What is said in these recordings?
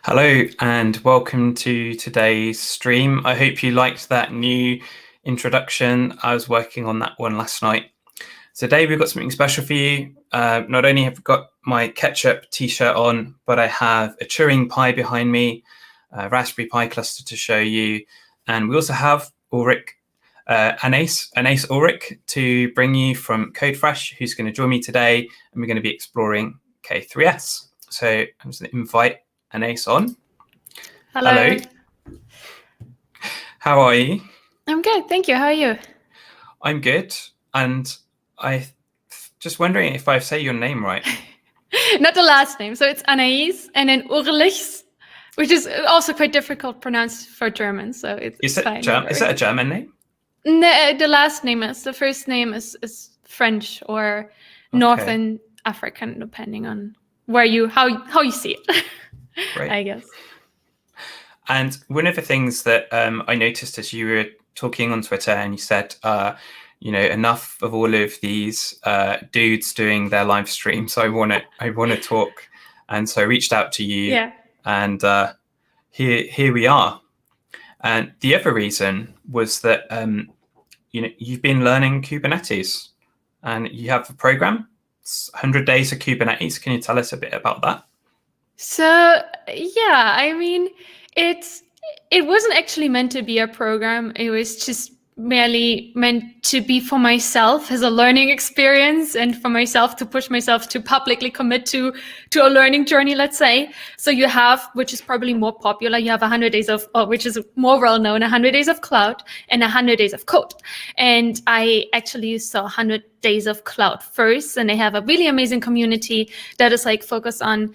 Hello and welcome to today's stream. I hope you liked that new introduction. I was working on that one last night. Today we've got something special for you. Not only have I got my ketchup t-shirt on, but I have a Turing Pi behind me, a Raspberry Pi cluster to show you. And we also have Ulrich, Anais Ulrich to bring you from CodeFresh, who's going to join me today. And we're going to be exploring K3s. So I'm just going to invite Anais on. Hello. How are you? I'm good, thank you. How are you? I'm good. And I just wondering if I say your name right. Not the last name. So it's Anais and then Urlichs, which is also quite difficult to pronounce for German. So it's fine. Is that a German name? No, the last name is. The first name is French or Northern African, depending on where how you see it. Right. I guess. And one of the things that I noticed as you were talking on Twitter, and you said, enough of all of these dudes doing their live streams. I want to talk, and so I reached out to you. Yeah. And here we are. And the other reason was that you've been learning Kubernetes, and you have a program. It's 100 Days of Kubernetes. Can you tell us a bit about that? So yeah, I mean, it wasn't actually meant to be a program. It was just merely meant to be for myself as a learning experience and for myself to push myself to publicly commit to a learning journey, let's say. So you have, which is probably more popular, you have 100 days of, which is more well known, 100 days of cloud and 100 days of code. And I actually saw 100 days of cloud first, and they have a really amazing community that is like focused on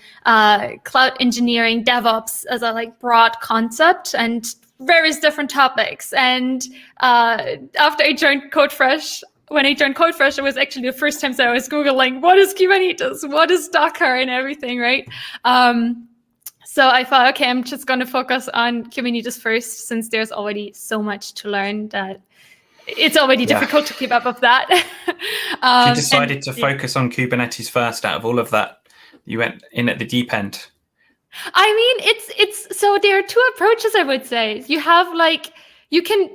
cloud engineering, DevOps as a like broad concept and various different topics. And after I joined CodeFresh, it was actually the first time that I was Googling, what is Kubernetes? What is Docker and everything, right? So I thought, okay, I'm just going to focus on Kubernetes first, since there's already so much to learn that it's already difficult to keep up with that. You decided to focus on Kubernetes first out of all of that. You went in at the deep end. I mean, it's so there are two approaches, I would say. You have you can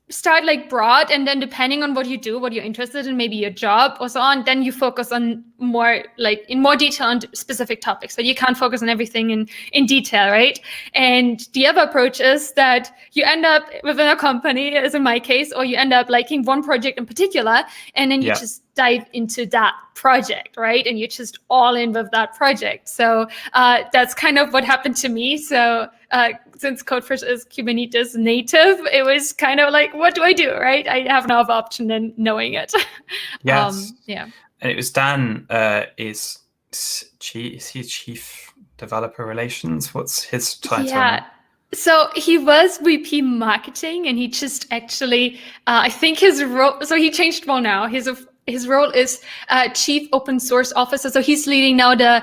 start like broad, and then depending on what you do, what you're interested in, maybe your job or so on, then you focus on more in more detail on specific topics. So you can't focus on everything in detail, right? And the other approach is that you end up within a company, as in my case, or you end up liking one project in particular, and then you just dive into that project, right? And you're just all in with that project. So that's kind of what happened to me. So since CodeFresh is Kubernetes native, it was kind of like, what do I do, right? I have no other option than knowing it. Yes. Yeah. And it was Dan, is he Chief Developer Relations? What's his title? Yeah. So he was VP Marketing, and he just actually, I think his role, so he changed role now. His role is Chief Open Source Officer. So he's leading now the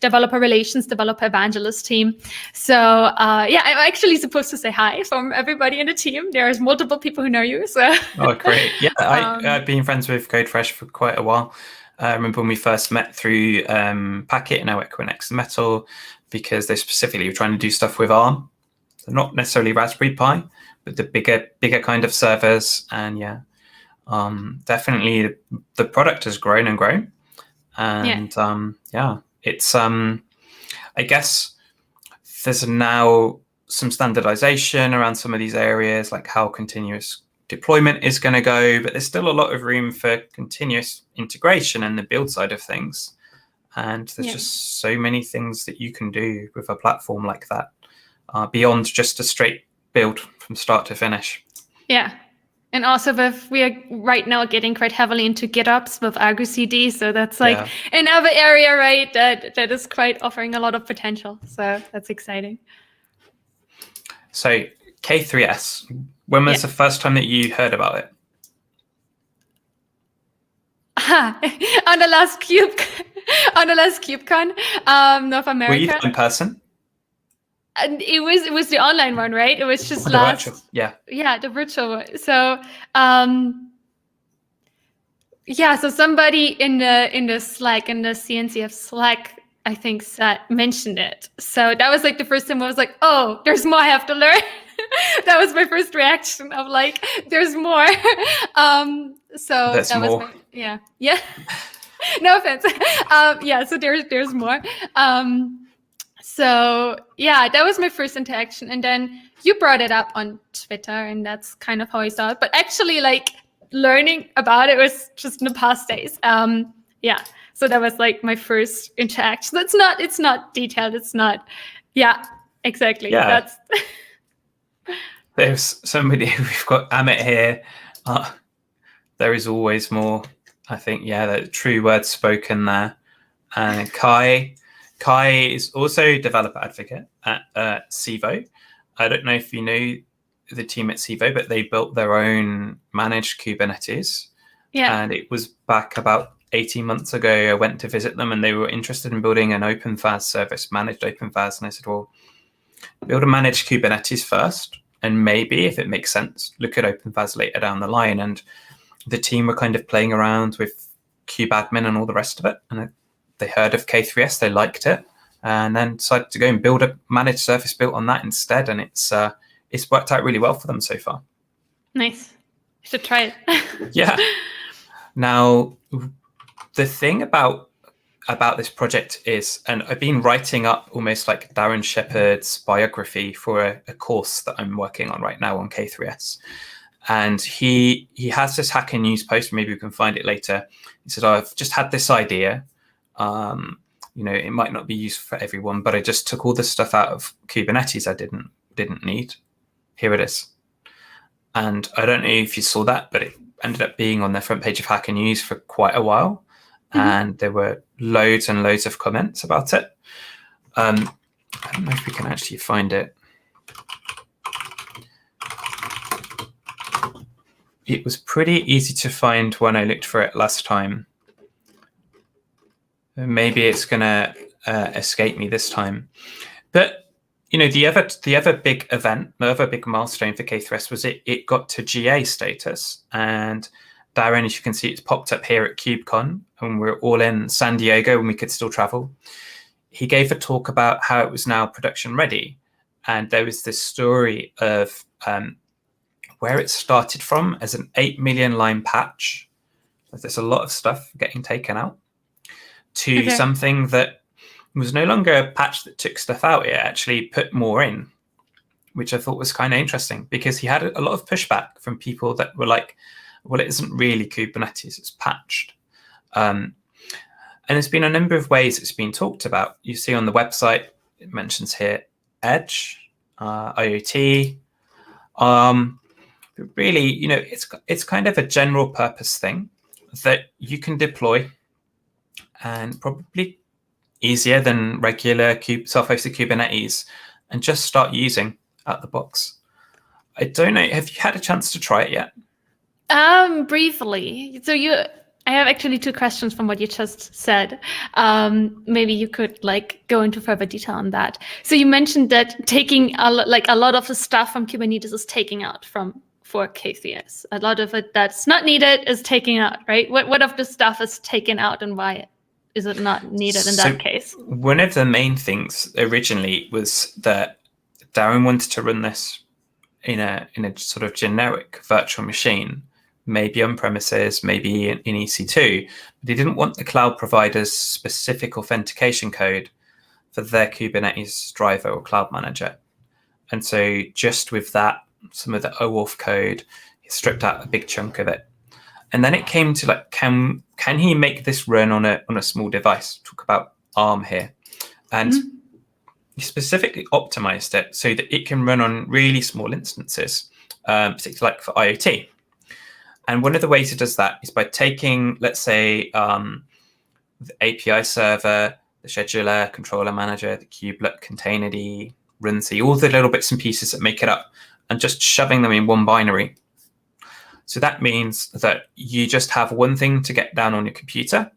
developer relations, developer evangelist team. So I'm actually supposed to say hi from everybody in the team. There's multiple people who know you. So oh, great! Yeah, I've been friends with CodeFresh for quite a while. I remember when we first met through Packet, and now at Kubernetes Metal, because they specifically were trying to do stuff with ARM. So not necessarily Raspberry Pi, but the bigger kind of servers. And definitely the product has grown and grown. And it's I guess there's now some standardization around some of these areas, like how continuous deployment is going to go, but there's still a lot of room for continuous integration and the build side of things. And there's just so many things that you can do with a platform like that, beyond just a straight build from start to finish. Yeah. And also we are right now getting quite heavily into GitOps with Argo CD. So that's another area, right, that is quite offering a lot of potential. So that's exciting. So K3s, when was the first time that you heard about it? On the last KubeCon, North America. Were you there in person? And it was the online one, right? It was just virtual. The virtual one. So so somebody in the Slack, in the CNCF Slack I think, mentioned it. So that was like the first time I was like, oh, there's more I have to learn. That was my first reaction of like, there's more. So There's that was more. yeah. No offense. Yeah, so there's more. So yeah, that was my first interaction. And then you brought it up on Twitter, and that's kind of how I saw it. But actually, like, learning about it was just in the past days. Yeah. So that was like my first interaction. It's not detailed. It's not, yeah, exactly. Yeah. That's There's somebody, we've got Amit here. There is always more. I think, yeah, the true words spoken there. And Kai is also a developer advocate at Civo. I don't know if you know the team at Civo, but they built their own managed Kubernetes. yeah. And it was back about 18 months ago. I went to visit them, and they were interested in building an OpenFaaS service, managed OpenFaaS. And I said, well, build a managed Kubernetes first, and maybe if it makes sense, look at OpenFaaS later down the line. And the team were kind of playing around with kubeadmin and all the rest of it. And they heard of K3s, they liked it, and then decided to go and build a managed service built on that instead. And it's worked out really well for them so far. Nice. I should try it. Yeah. Now, the thing about this project is, and I've been writing up almost like Darren Shepherd's biography for a course that I'm working on right now on K3s. And he has this Hacker News post, maybe we can find it later. He said, I've just had this idea. It might not be useful for everyone, but I just took all the stuff out of Kubernetes I didn't need. Here it is. And I don't know if you saw that, but it ended up being on the front page of Hacker News for quite a while. Mm-hmm. And there were loads and loads of comments about it. I don't know if we can actually find it. It was pretty easy to find when I looked for it last time. Maybe it's going to escape me this time. But the other big event, the other big milestone for K3s was it got to GA status. And Darren, as you can see, it's popped up here at KubeCon, and we're all in San Diego when we could still travel. He gave a talk about how it was now production ready. And there was this story of where it started from as an 8 million line patch. There's a lot of stuff getting taken out to something that was no longer a patch that took stuff out. It actually put more in, which I thought was kind of interesting, because he had a lot of pushback from people that were like, well, it isn't really Kubernetes, it's patched. And there's been a number of ways it's been talked about. You see on the website, it mentions here Edge, IoT. But really, it's kind of a general purpose thing that you can deploy, and probably easier than regular self-hosted Kubernetes, and just start using out the box. I don't know, have you had a chance to try it yet? Briefly. So I have actually two questions from what you just said. Maybe you could go into further detail on that. So you mentioned that taking a lot of the stuff from Kubernetes is taking out for K3s. A lot of it that's not needed is taking out, right? What of the stuff is taken out, and why is it not needed in that case? One of the main things originally was that Darren wanted to run this in a sort of generic virtual machine, maybe on premises, maybe in EC2, but he didn't want the cloud provider's specific authentication code for their Kubernetes driver or cloud manager. And so just with that, some of the OAuth code, he stripped out a big chunk of it. And then it came to can he make this run on a small device? Talk about ARM here. And he specifically optimized it so that it can run on really small instances, particularly for IoT. And one of the ways it does that is by taking, let's say, the API server, the scheduler, controller manager, the kubelet, containerd, runc, all the little bits and pieces that make it up, and just shoving them in one binary. So that means that you just have one thing to get down on your computer,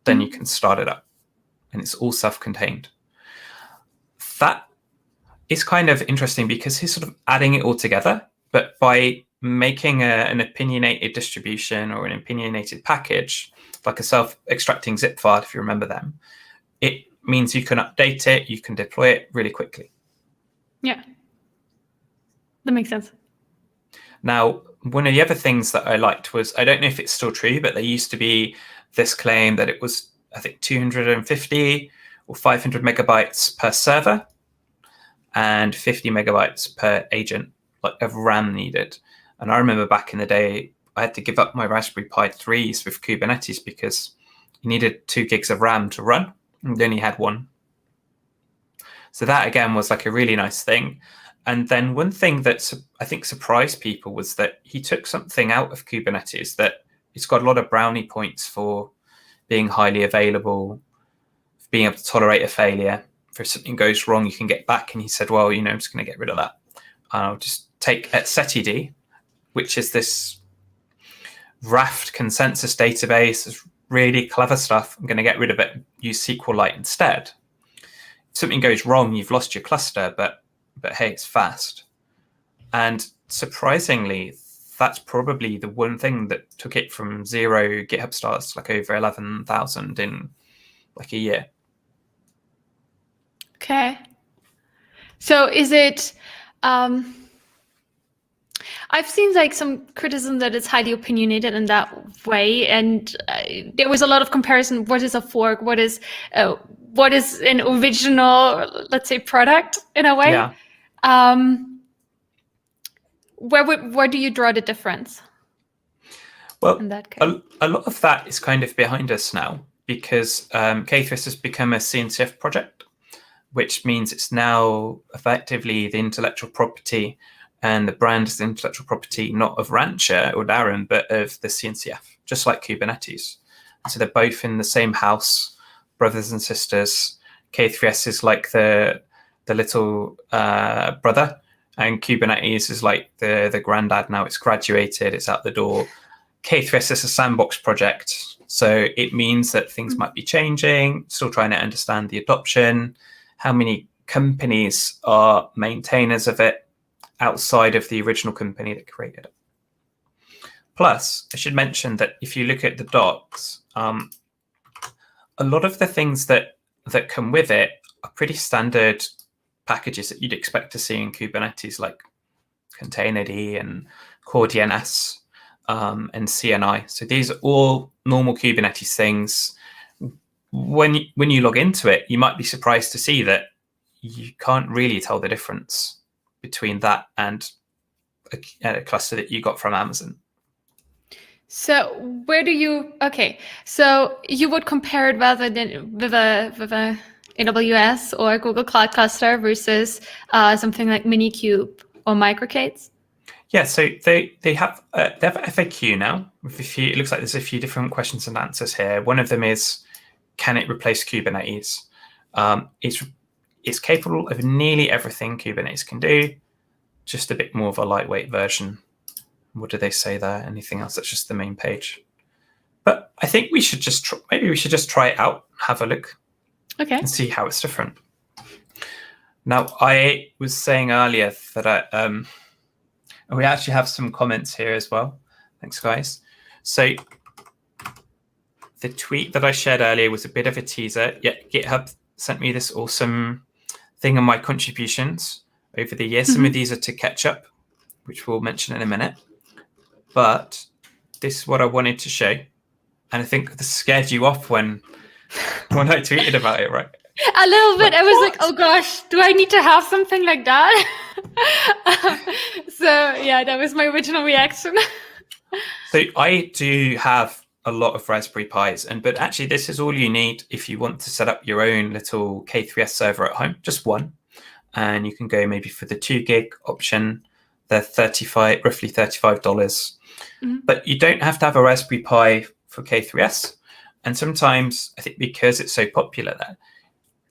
then you can start it up, and it's all self-contained. That is kind of interesting because he's sort of adding it all together, but by making an opinionated distribution or an opinionated package, like a self-extracting zip file, if you remember them, it means you can update it, you can deploy it really quickly. Yeah, that makes sense. Now, one of the other things that I liked was, I don't know if it's still true, but there used to be this claim that it was, I think, 250 or 500 megabytes per server and 50 megabytes per agent of RAM needed. And I remember back in the day, I had to give up my Raspberry Pi 3s with Kubernetes because you needed 2 gigs of RAM to run, and only had one. So that, again, was like a really nice thing. And then one thing that I think surprised people was that he took something out of Kubernetes that it's got a lot of brownie points for being highly available, for being able to tolerate a failure. If something goes wrong, you can get back. And he said, well, I'm just going to get rid of that. I'll just take etcd, which is this Raft consensus database. It's really clever stuff. I'm going to get rid of it, use SQLite instead. If something goes wrong, you've lost your cluster, but hey, it's fast. And surprisingly, that's probably the one thing that took it from 0 GitHub stars to like over 11,000 in like a year. Okay. So is it, I've seen like some criticism that it's highly opinionated in that way, and there was a lot of comparison. What is a fork? What is an original, let's say, product in a way? Yeah. Where do you draw the difference? Well, in that case? a lot of that is kind of behind us now because K3s has become a CNCF project, which means it's now effectively the intellectual property, and the brand is the intellectual property not of Rancher or Darren, but of the CNCF, just like Kubernetes. So they're both in the same house, brothers and sisters. K3s is like the little brother, and Kubernetes is like the granddad. Now it's graduated, it's out the door. K3s is a sandbox project, so it means that things might be changing, still trying to understand the adoption, how many companies are maintainers of it outside of the original company that created it. Plus, I should mention that if you look at the docs, a lot of the things that come with it are pretty standard packages that you'd expect to see in Kubernetes, like Containerd and Core DNS and CNI. So these are all normal Kubernetes things. When you log into it, you might be surprised to see that you can't really tell the difference between that and a cluster that you got from Amazon. So where do you, okay, so you would compare it rather than with a AWS or Google Cloud cluster versus something like Minikube or MicroK3s? Yeah, so they have FAQ now with a few. It looks like there's a few different questions and answers here. One of them is, can it replace Kubernetes? It's capable of nearly everything Kubernetes can do, just a bit more of a lightweight version. What do they say there? Anything else? That's just the main page. But I think we should just maybe we should just try it out, have a look, okay, and see how it's different. Now, I was saying earlier that we actually have some comments here as well. Thanks, guys. So the tweet that I shared earlier was a bit of a teaser. Yeah, GitHub sent me this awesome thing on my contributions over the year. Some of these are to catch up, which we'll mention in a minute. But this is what I wanted to show. And I think this scared you off when I tweeted about it, right? A little bit. I was like, oh gosh, do I need to have something like that? So yeah, that was my original reaction. So I do have a lot of Raspberry Pis, but actually this is all you need if you want to set up your own little K3s server at home, just one. And you can go maybe for the 2 gig option. They're roughly $35. But you don't have to have a Raspberry Pi for K3s. And sometimes, I think because it's so popular there,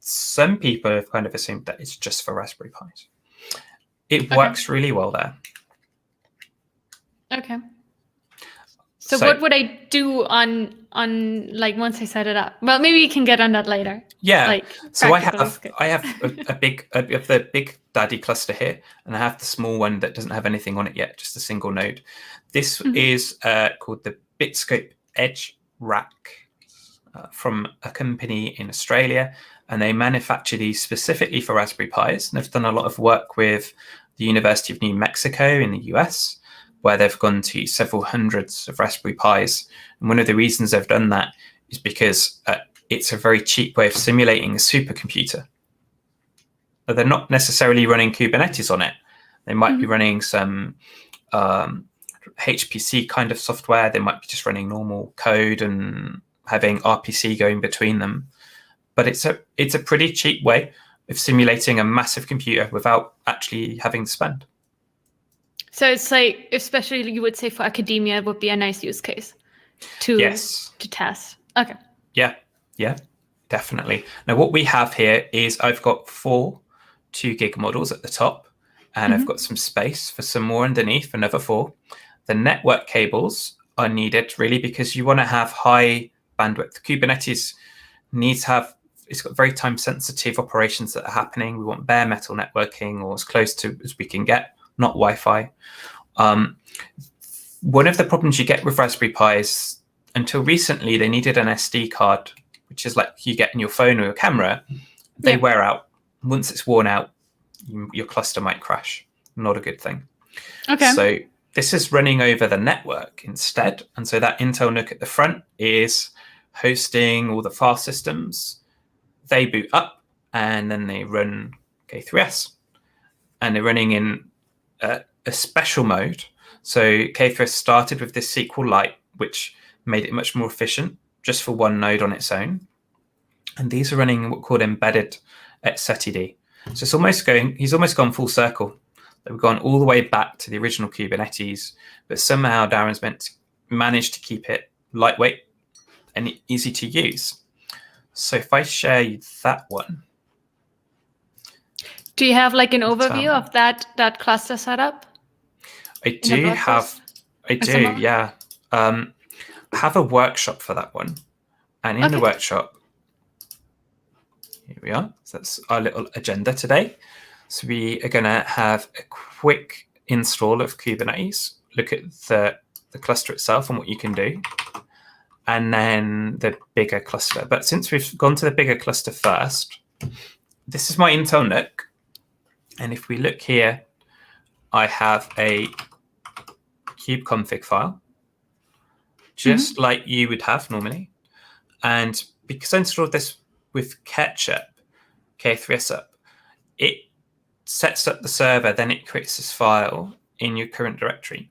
some people have kind of assumed that it's just for Raspberry Pis. It works really well there. Okay. So what would I do on like once I set it up? Well, maybe we can get on that later. Yeah. Like, so I have the big daddy cluster here, and I have the small one that doesn't have anything on it yet, just a single node. This is called the Bitscope Edge Rack from a company in Australia. and they manufacture these specifically for Raspberry Pis. And they've done a lot of work with the University of New Mexico in the US, where they've gone to several hundreds of Raspberry Pis. And one of the reasons they've done that is because it's a very cheap way of simulating a supercomputer. But they're not necessarily running Kubernetes on it. They might be running some HPC kind of software. They might be just running normal code and having RPC going between them. But it's a pretty cheap way of simulating a massive computer without actually having to spend. So it's like, especially you would say for academia, it would be a nice use case to test. Okay. Yeah, definitely. Now what we have here is I've got 4 2-gig models at the top, and I've got some space for some more underneath, another 4. The network cables are needed really because you want to have high bandwidth. Kubernetes needs to have, it's got very time sensitive operations that are happening. We want bare metal networking, or as close to as we can get, not Wi-Fi. One of the problems you get with Raspberry Pi is, until recently, they needed an SD card, which is like you get in your phone or your camera. They wear out. Once it's worn out, your cluster might crash. Not a good thing. Okay. So this is running over the network instead. And so that Intel NUC at the front is hosting all the file systems. They boot up and then they run K3s. And they're running in a special mode. So K3s started with this SQLite, which made it much more efficient just for one node on its own. And these are running what's called embedded etcd. So it's he's almost gone full circle. They've gone all the way back to the original Kubernetes, but somehow Darren's managed to keep it lightweight and easy to use. So if I share you that one. Do you have like an overview of that cluster setup? I do, yeah. I have a workshop for that one. And in the workshop, here we are. So that's our little agenda today. So we are going to have a quick install of Kubernetes, look at the cluster itself and what you can do, and then the bigger cluster. But since we've gone to the bigger cluster first, this is my Intel NUC. And if we look here, I have a kubeconfig file, just like you would have normally. And because I installed this with Ketchup, K3sup, it sets up the server, then it creates this file in your current directory.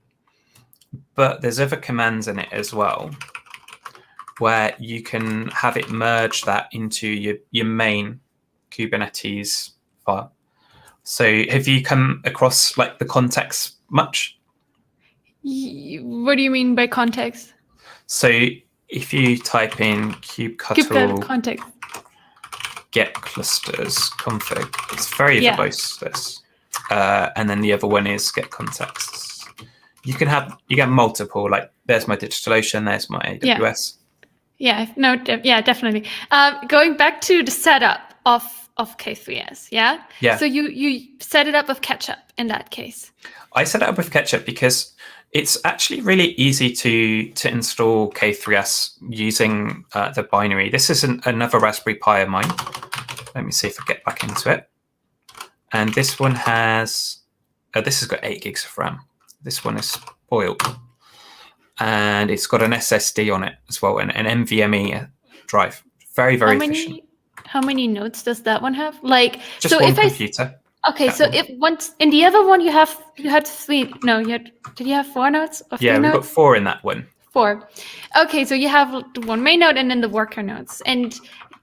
But there's other commands in it as well, where you can have it merge that into your main Kubernetes file. So have you come across like the context much? What do you mean by context? So if you type in kubectl context get clusters config, it's very verbose, this. And then the other one is get contexts. You get multiple, like there's my DigitalOcean, there's my AWS. Definitely. Going back to the setup of K3s, yeah? So you set it up with Ketchup in that case. I set it up with Ketchup because it's actually really easy to install K3s using the binary. This is another Raspberry Pi of mine. Let me see if I get back into it. And this one has, this has got 8 gigs of RAM. This one is spoiled. And it's got an SSD on it as well, and an NVMe drive. Very, very efficient. How many nodes does that one have? Like, just so one computer. Okay, so if once in the other one you had 3. No, did you have 4 nodes? Or 3 we've nodes? got 4 in that one. 4. Okay, so you have the one main node and then the worker nodes. And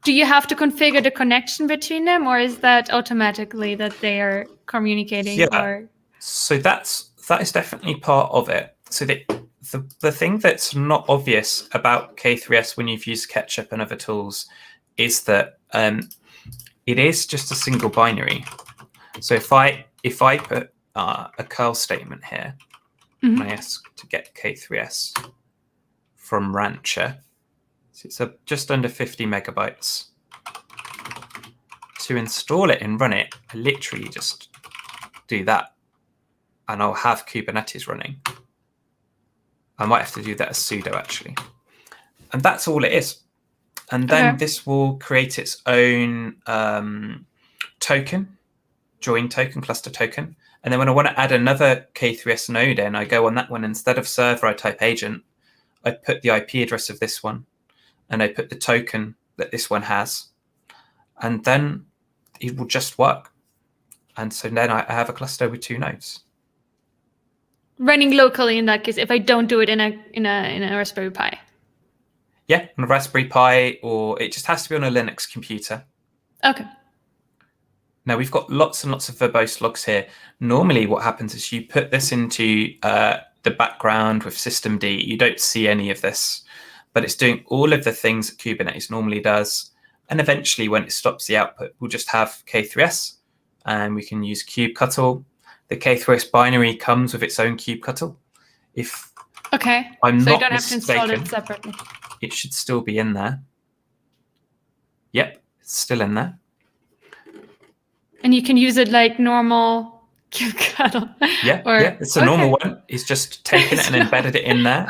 do you have to configure the connection between them, or is that automatically that they are communicating? Yeah. So that is definitely part of it. So the thing that's not obvious about K3s when you've used Ketchup and other tools is that it is just a single binary. So if I put a curl statement here, and I ask to get K3s from Rancher, so it's just under 50 megabytes. To install it and run it, I literally just do that, and I'll have Kubernetes running. I might have to do that as sudo actually. And that's all it is. And then this will create its own token, join token, cluster token. And then when I want to add another K3s node in, I go on that one. Instead of server, I type agent. I put the IP address of this one, and I put the token that this one has. And then it will just work. And so then I have a cluster with 2 nodes. Running locally in that case, if I don't do it in a Raspberry Pi. Yeah, on a Raspberry Pi, or it just has to be on a Linux computer. Okay. Now we've got lots and lots of verbose logs here. Normally what happens is you put this into the background with systemd. You don't see any of this, but it's doing all of the things that Kubernetes normally does. And eventually when it stops the output, we'll just have K3s, and we can use kubectl. The K3s binary comes with its own kubectl. If I'm so not you don't have to install mistaken, it separately. it should still be in there. Yep, it's still in there. And you can use it like normal kubectl. Yeah, it's a normal one. It's just taken it and embedded it in there.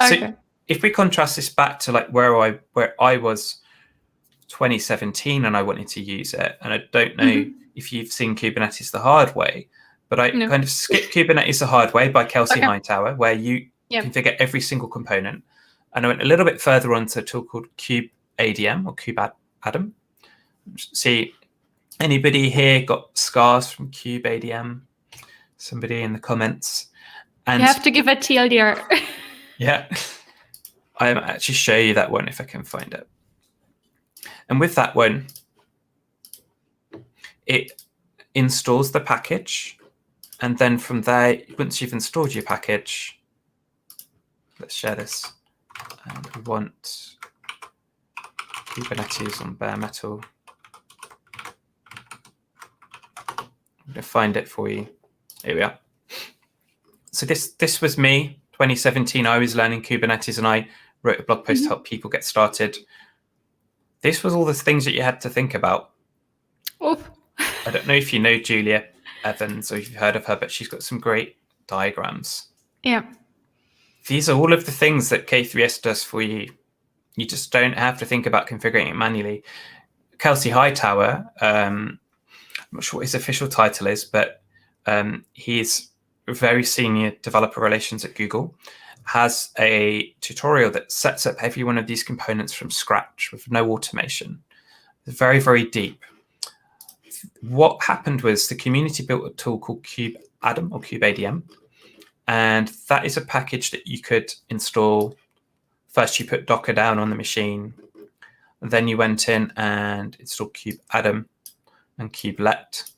So if we contrast this back to like where I was 2017 and I wanted to use it, and I don't know if you've seen Kubernetes the hard way, but I kind of skipped Kubernetes the hard way by Kelsey Hightower, where you configure every single component. And I went a little bit further on to a tool called kubeadm or kubeadm. See, anybody here got scars from kubeadm? Somebody in the comments. And you have to give a TLDR. Yeah, I'll actually show you that one if I can find it. And with that one, it installs the package. And then from there, once you've installed your package, let's share this. And we want Kubernetes on bare metal. I'm going to find it for you. Here we are. So this was me, 2017. I was learning Kubernetes, and I wrote a blog post to help people get started. This was all the things that you had to think about. I don't know if you know Julia Evans or if you've heard of her, but she's got some great diagrams. Yeah. These are all of the things that K3s does for you. You just don't have to think about configuring it manually. Kelsey Hightower, I'm not sure what his official title is, but he's a very senior developer relations at Google, has a tutorial that sets up every one of these components from scratch with no automation. It's very, very deep. What happened was the community built a tool called kubeadm or kubeadm, and that is a package that you could install. First, you put Docker down on the machine. Then you went in and installed kubeadm and kubelet.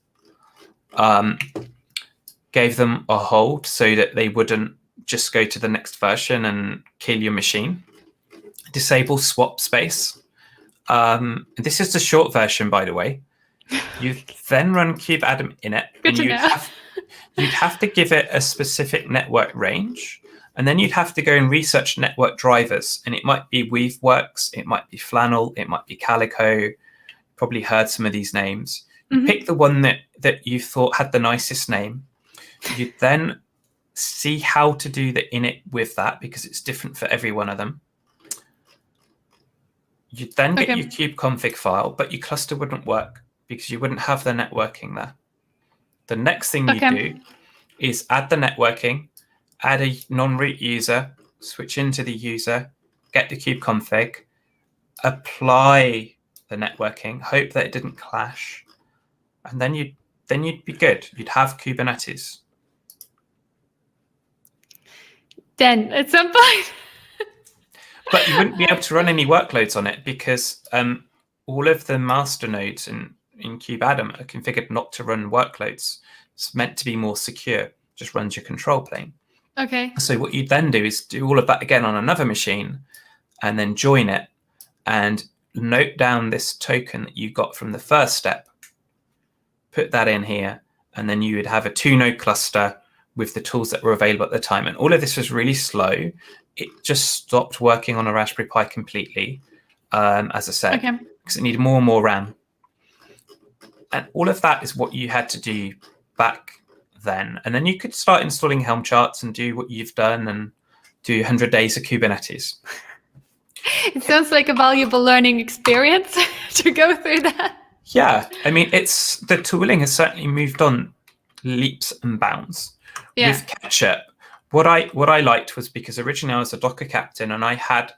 Gave them a hold so that they wouldn't just go to the next version and kill your machine. Disable swap space. This is the short version, by the way. You then run kubeadm init, and you'd have to give it a specific network range, and then you'd have to go and research network drivers. And it might be Weaveworks, it might be Flannel, it might be Calico. Probably heard some of these names. You pick the one that you thought had the nicest name. You then see how to do the init with that, because it's different for every one of them. You'd then get your kubeconfig file, but your cluster wouldn't work because you wouldn't have the networking there. The next thing you do is add the networking, add a non-root user, switch into the user, get the kubeconfig, apply the networking, hope that it didn't clash, and then you'd be good. You'd have Kubernetes. Then at some point. But you wouldn't be able to run any workloads on it because all of the master nodes in kubeadm are configured not to run workloads. It's meant to be more secure, just runs your control plane. So what you'd then do is do all of that again on another machine and then join it and note down this token that you got from the first step, put that in here, and then you would have a 2-node cluster with the tools that were available at the time. And all of this was really slow. It just stopped working on a Raspberry Pi completely, as I said, because it needed more and more RAM. And all of that is what you had to do back then. And then you could start installing Helm charts and do what you've done and do 100 days of Kubernetes. It sounds like a valuable learning experience to go through that. Yeah, I mean, the tooling has certainly moved on leaps and bounds. Yeah. With Ketchup, what I liked was because originally I was a Docker captain and I had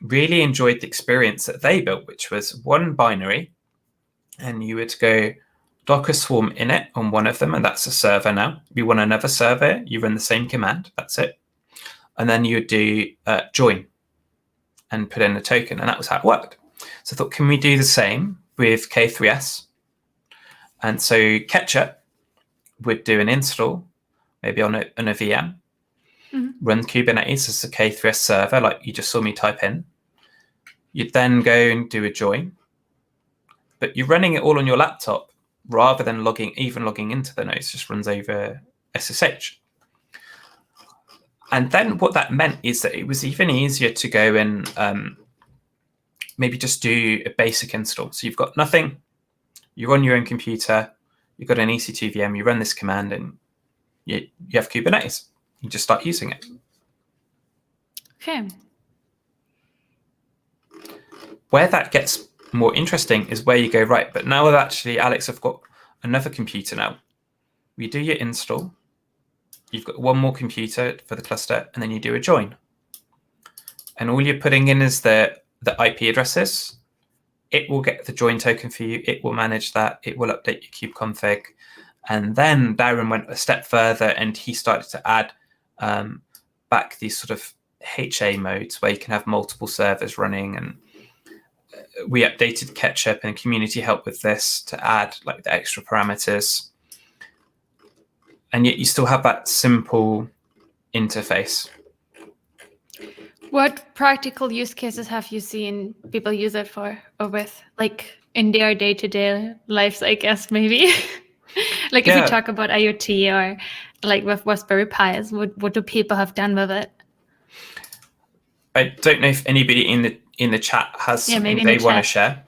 really enjoyed the experience that they built, which was one binary, and you would go Docker swarm init on one of them, and that's a server now. If you want another server, you run the same command, that's it. And then you would do join and put in a token, and that was how it worked. So I thought, can we do the same with K3s? And so Ketchup would do an install, maybe on a VM, run Kubernetes as a K3s server, like you just saw me type in. You'd then go and do a join, but you're running it all on your laptop rather than logging into the nodes, just runs over SSH. And then what that meant is that it was even easier to go and maybe just do a basic install. So you've got nothing, you're on your own computer, you've got an EC2 VM, you run this command, and you have Kubernetes. You just start using it. Okay. Where that gets more interesting is where you go, right, but now Alex, I've got another computer now. You do your install, you've got one more computer for the cluster, and then you do a join. And all you're putting in is the IP addresses. It will get the join token for you. It will manage that. It will update your kubeconfig. And then Darren went a step further and he started to add back these sort of HA modes where you can have multiple servers running. And we updated Ketchup and community help with this to add like the extra parameters. And yet you still have that simple interface. What practical use cases have you seen people use it for or with, like in their day-to-day lives, I guess, maybe? Like if you talk about IoT or like with Raspberry Pis, what do people have done with it? I don't know if anybody in the chat has something they want to share.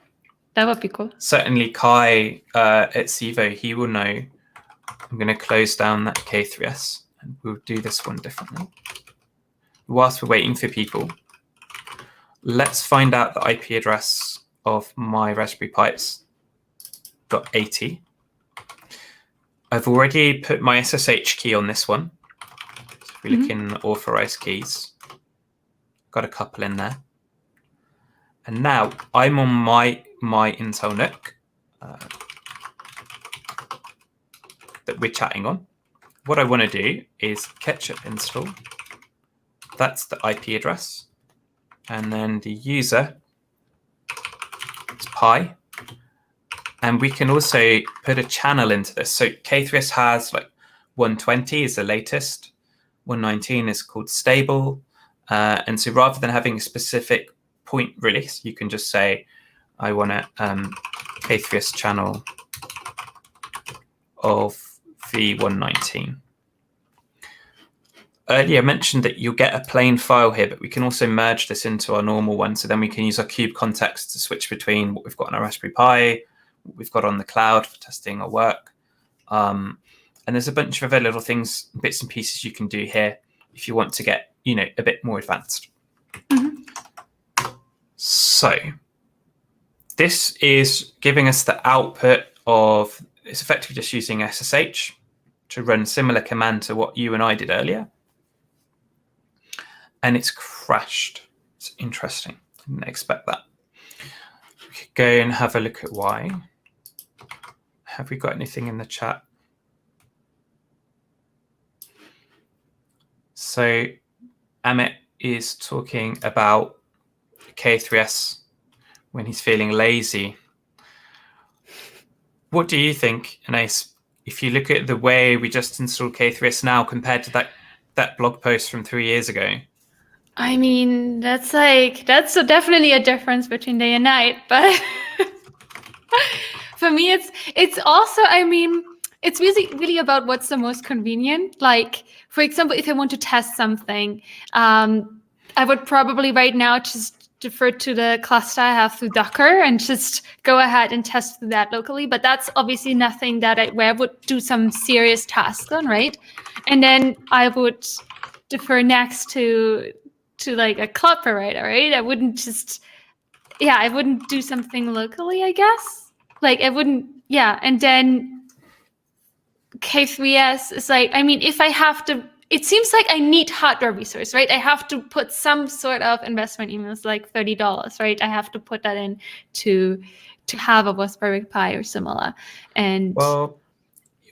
That would be cool. Certainly Kai at Civo, he will know. I'm going to close down that K3s and we'll do this one differently. Whilst we're waiting for people, let's find out the IP address of my Raspberry Pis. Got 80. I've already put my SSH key on this one. So if we look in authorized keys, got a couple in there. And now I'm on my Intel NUC that we're chatting on. What I want to do is Ketchup install. That's the IP address. And then the user is Pi. And we can also put a channel into this. So K3s has like 120 is the latest. 119 is called stable. And so rather than having a specific point release, you can just say, I want a K3s channel of v119. Earlier I mentioned that you'll get a plain file here, but we can also merge this into our normal one. So then we can use our kube context to switch between what we've got on our Raspberry Pi, what we've got on the cloud for testing our work. And there's a bunch of other little things, bits and pieces you can do here if you want to get, a bit more advanced. So this is giving us the output of, it's effectively just using SSH to run similar command to what you and I did earlier. And it's crashed. It's interesting. I didn't expect that. We could go and have a look at why. Have we got anything in the chat? So Amit is talking about K3s when he's feeling lazy. What do you think, Anais, if you look at the way we just installed K3s now compared to that blog post from 3 years ago? I mean, that's definitely a difference between day and night. But for me, it's also, I mean, it's really about what's the most convenient. Like, for example, if I want to test something, I would probably right now just defer to the cluster I have through Docker and just go ahead and test that locally. But that's obviously nothing where I would do some serious tasks on, right? And then I would defer next to to like a cloud provider, right? I wouldn't just, I wouldn't do something locally, I guess. Like I wouldn't, and then K3s is like, I mean, if I have to, it seems like I need hardware resource, right? I have to put some sort of investment, even if it's like $30, right? I have to put that in to have a Raspberry Pi or similar. And well,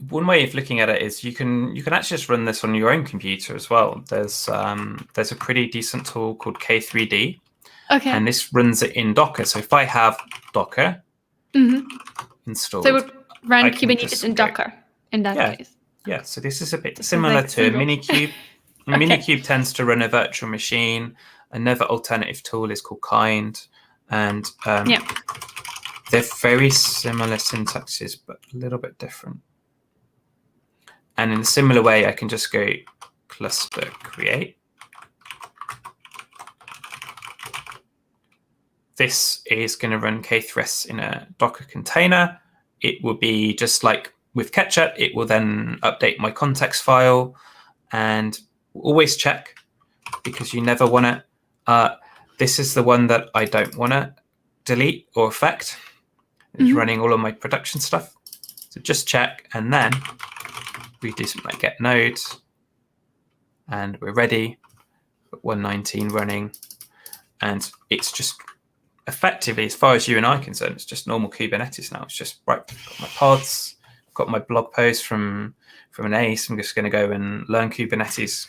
one way of looking at it is you can actually just run this on your own computer as well. There's a pretty decent tool called K3d, and this runs it in Docker. So if I have Docker installed, so it would run I can Kubernetes just in Docker in that case. Yeah, so this is a bit This is similar like to single. Minikube. Okay. Minikube tends to run a virtual machine. Another alternative tool is called Kind, and they're very similar syntaxes, but a little bit different. And in a similar way, I can just go cluster create. This is going to run K3s in a Docker container. It will be just like with Ketchup. It will then update my context file, and always check, because you never want to. This is the one that I don't want to delete or affect. It's running all of my production stuff. So just check, and then we do something like get nodes, and we're ready. 119 running, and it's just effectively, as far as you and I are concerned, it's just normal Kubernetes now. It's just right. Got my pods, got my blog post from an ace. I'm just going to go and learn Kubernetes.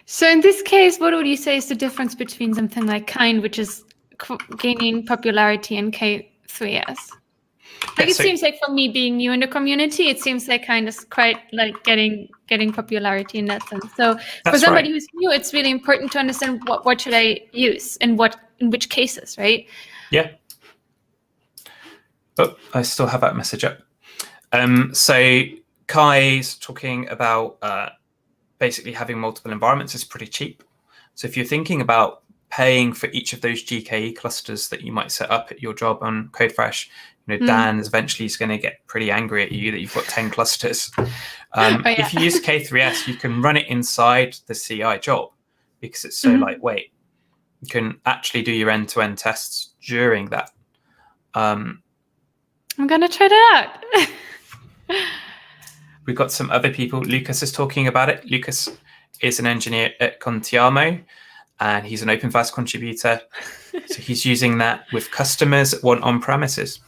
So in this case, what would you say is the difference between something like Kind, which is gaining popularity, and K3s? Like it seems like, for me being new in the community, it seems like Kind is quite like getting popularity in that sense. So for somebody who's new, it's really important to understand what should I use and in which cases, right? Yeah. Oh, I still have that message up. So Kai's talking about basically having multiple environments is pretty cheap. So if you're thinking about paying for each of those GKE clusters that you might set up at your job on CodeFresh, Dan is eventually going to get pretty angry at you that you've got 10 clusters. If you use K3s, you can run it inside the CI job because it's so lightweight. You can actually do your end-to-end tests during that. I'm going to try that out. We've got some other people. Lucas is talking about it. Lucas is an engineer at Contiamo, and he's an OpenVAS contributor. So he's using that with customers that want on-premises.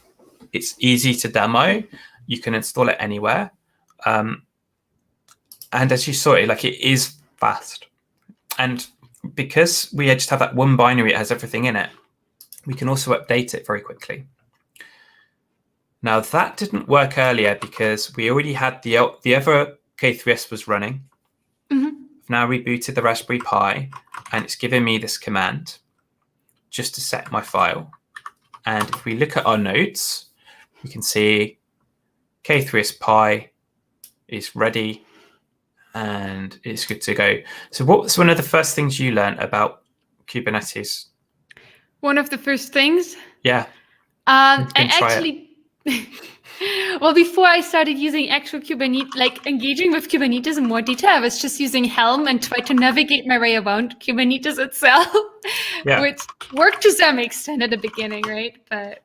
It's easy to demo. You can install it anywhere. And as you saw it, like it is fast. And because we just have that one binary, it has everything in it, we can also update it very quickly. Now that didn't work earlier because we already had the other K3s was running. I've now rebooted the Raspberry Pi, and it's given me this command just to set my file. And if we look at our nodes, we can see K3s Pi is ready and it's good to go. So what was one of the first things you learned about Kubernetes? One of the first things? Yeah. I actually... Well, before I started using actual Kubernetes, like engaging with Kubernetes in more detail, I was just using Helm and tried to navigate my way around Kubernetes itself, which worked to some extent at the beginning, right? But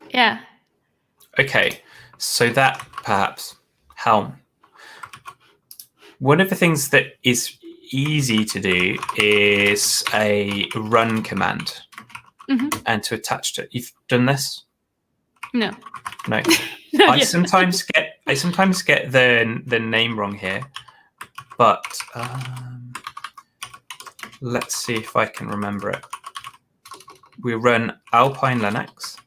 yeah. Okay, so that perhaps Helm. One of the things that is easy to do is a run command. And to attach to it. You've done this? No. I sometimes get the name wrong here, but let's see if I can remember it. We run Alpine Linux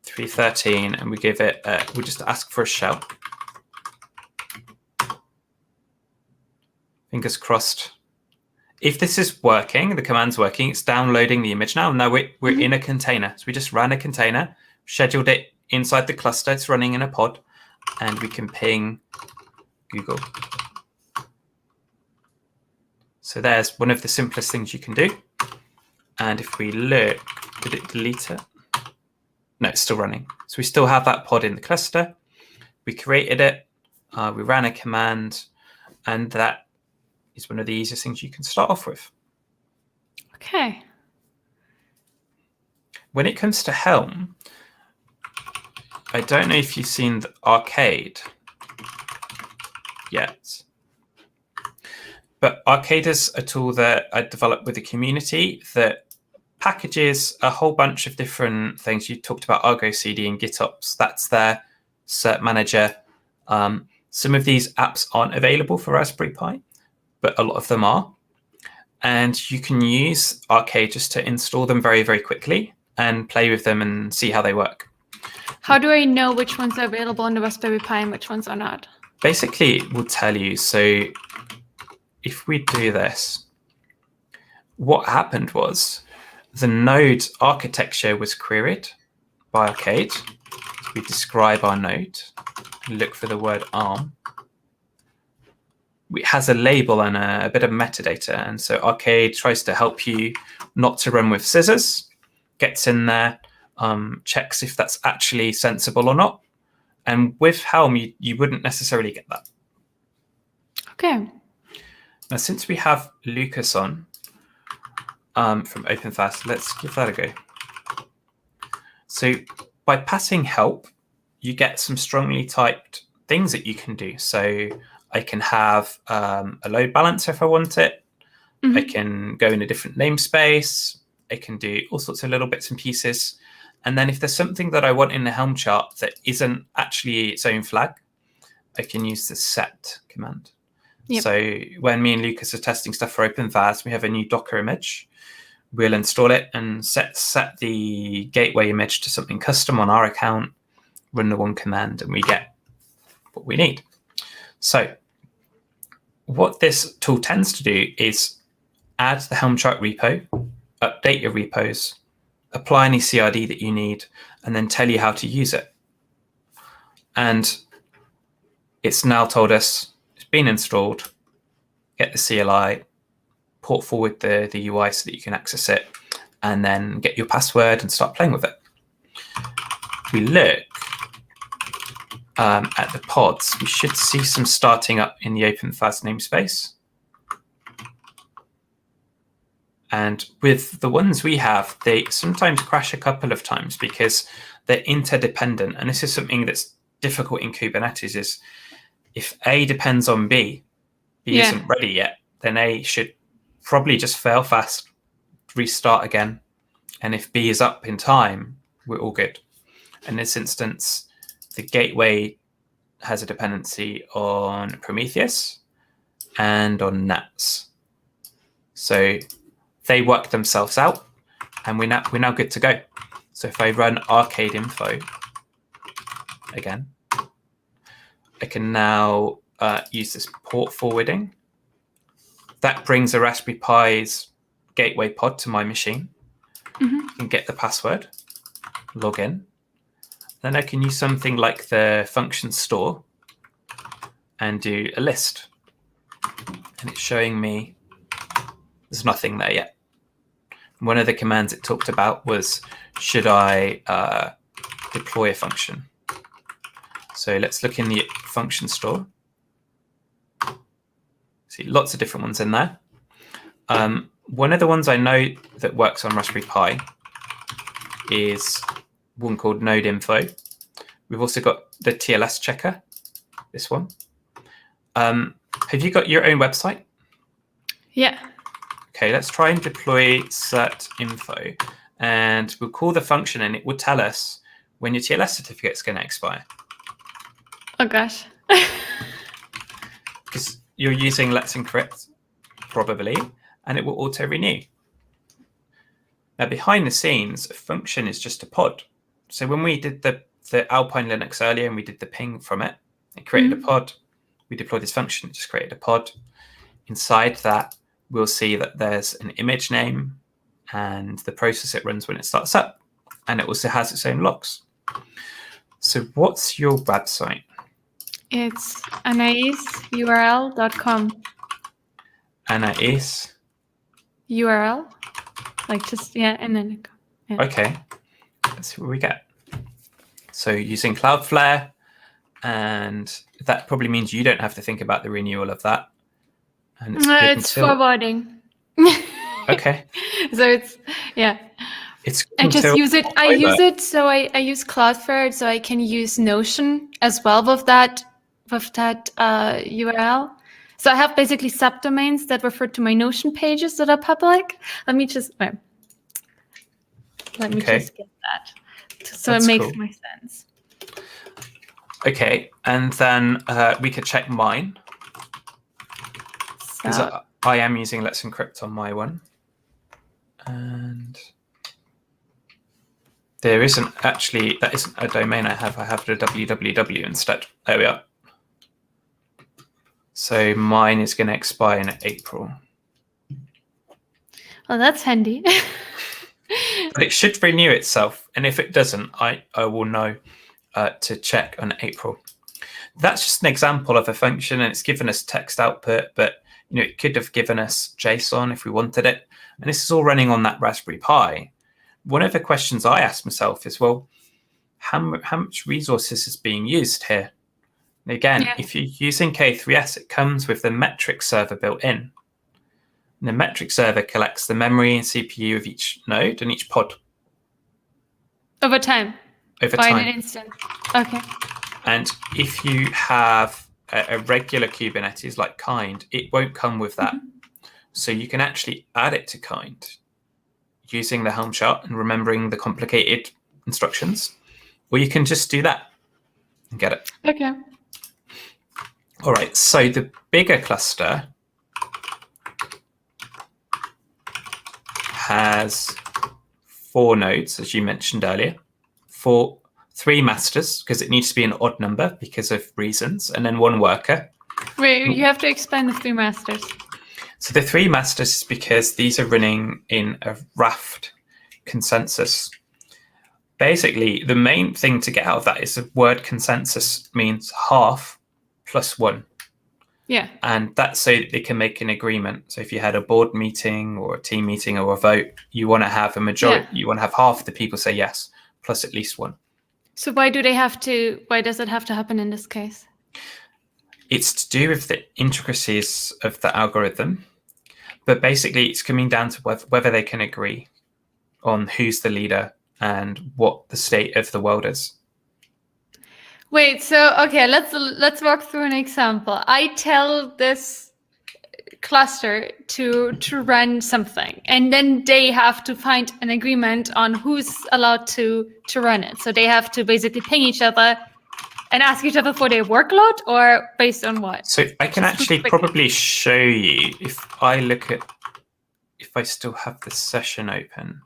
313, and we give it. We just ask for a shell. Fingers crossed. If this is working, the command's working, it's downloading the image now. Now we're in a container. So we just ran a container, scheduled it inside the cluster. It's running in a pod, and we can ping Google. So there's one of the simplest things you can do. And if we look, did it delete it? No, it's still running. So we still have that pod in the cluster. We created it. We ran a command, and that is one of the easiest things you can start off with. Okay. When it comes to Helm, I don't know if you've seen the Arcade yet, but Arcade is a tool that I developed with the community that packages a whole bunch of different things. You talked about Argo CD and GitOps. That's their cert manager. Some of these apps aren't available for Raspberry Pi, but a lot of them are. And you can use Arcade just to install them very, very quickly and play with them and see how they work. How do I know which ones are available on the Raspberry Pi and which ones are not? Basically, it will tell you. So if we do this, what happened was the node architecture was queried by Arcade. So we describe our node and look for the word ARM. It has a label and a bit of metadata. And so Arcade tries to help you not to run with scissors, gets in there, checks if that's actually sensible or not. And with Helm, you wouldn't necessarily get that. Okay. Now, since we have Lucas on from OpenFast, let's give that a go. So by passing help, you get some strongly typed things that you can do. So I can have a load balancer if I want it. I can go in a different namespace. I can do all sorts of little bits and pieces. And then if there's something that I want in the Helm chart that isn't actually its own flag, I can use the set command. Yep. So when me and Lucas are testing stuff for OpenVAS, we have a new Docker image. We'll install it and set the gateway image to something custom on our account, run the one command, and we get what we need. So what this tool tends to do is add the Helm chart repo, update your repos, apply any CRD that you need, and then tell you how to use it. And it's now told us it's been installed, get the CLI, port forward the UI so that you can access it, and then get your password and start playing with it. If we look at the pods, we should see some starting up in the OpenFast namespace. And with the ones we have, they sometimes crash a couple of times because they're interdependent. And this is something that's difficult in Kubernetes is if A depends on B isn't ready yet, then A should probably just fail fast, restart again. And if B is up in time, we're all good. In this instance, the gateway has a dependency on Prometheus and on Nats. So they work themselves out, and we're now good to go. So if I run arcade info again, I can now use this port forwarding. That brings a Raspberry Pi's gateway pod to my machine. I can get the password, log in. Then I can use something like the function store and do a list. And it's showing me there's nothing there yet. One of the commands it talked about was, should I deploy a function? So let's look in the function store. See lots of different ones in there. One of the ones I know that works on Raspberry Pi is one called node info. We've also got the TLS checker, this one. Have you got your own website? Yeah. Okay, let's try and deploy cert info, and we'll call the function and it will tell us when your TLS certificate is going to expire. Oh gosh. Because you're using Let's Encrypt, probably, and it will auto-renew. Now, behind the scenes, a function is just a pod. So when we did the Alpine Linux earlier and we did the ping from it, it created a pod. We deployed this function, it just created a pod. Inside that, we'll see that there's an image name and the process it runs when it starts up. And it also has its own logs. So what's your website? It's anaisurl.com. Anais? URL? Like just, and then. Yeah. Okay. Let's see what we get. So using Cloudflare, And that probably means you don't have to think about the renewal of that. And it's good It's forwarding. Okay. So it's, yeah. It's good I just until use it. I October. use it. So I use Cloudflare, so I can use Notion as well with that URL. So I have basically subdomains that refer to my Notion pages that are public. Let me just get that, so That's it makes cool. more sense. Okay, and then we could check mine. So I am using Let's Encrypt on my one. And there isn't actually, that isn't a domain I have. I have the www instead. There we are. So mine is going to expire in April. Well, that's handy. But it should renew itself. And if it doesn't, I will know to check on April. That's just an example of a function, and it's given us text output, but it could have given us JSON if we wanted it. And this is all running on that Raspberry Pi. One of the questions I ask myself is, well, how much resources is being used here? And again, if you're using K3s, it comes with the metric server built in. And the metric server collects the memory and CPU of each node and each pod. Over time? Over time. In an instant. Okay. And if you have a regular Kubernetes like Kind, it won't come with that. So you can actually add it to Kind using the Helm chart and remembering the complicated instructions. Or you can just do that and get it. Okay. All right, so the bigger cluster has 4 nodes, as you mentioned earlier, 3 masters, because it needs to be an odd number because of reasons, and then 1 worker. Wait, you have to explain the 3 masters. So the 3 masters is because these are running in a raft consensus. Basically, the main thing to get out of that is the word consensus means half plus 1. Yeah. And that's so that they can make an agreement. So if you had a board meeting or a team meeting or a vote, you want to have a majority, you want to have half the people say yes, plus at least 1. So why does it have to happen in this case? It's to do with the intricacies of the algorithm, but basically it's coming down to whether they can agree on who's the leader and what the state of the world is. Wait, so okay, let's walk through an example. I tell this cluster to run something, and then they have to find an agreement on who's allowed to run it. So they have to basically ping each other and ask each other for their workload, or based on what? So I can actually probably show you if I look at, if I still have the session open.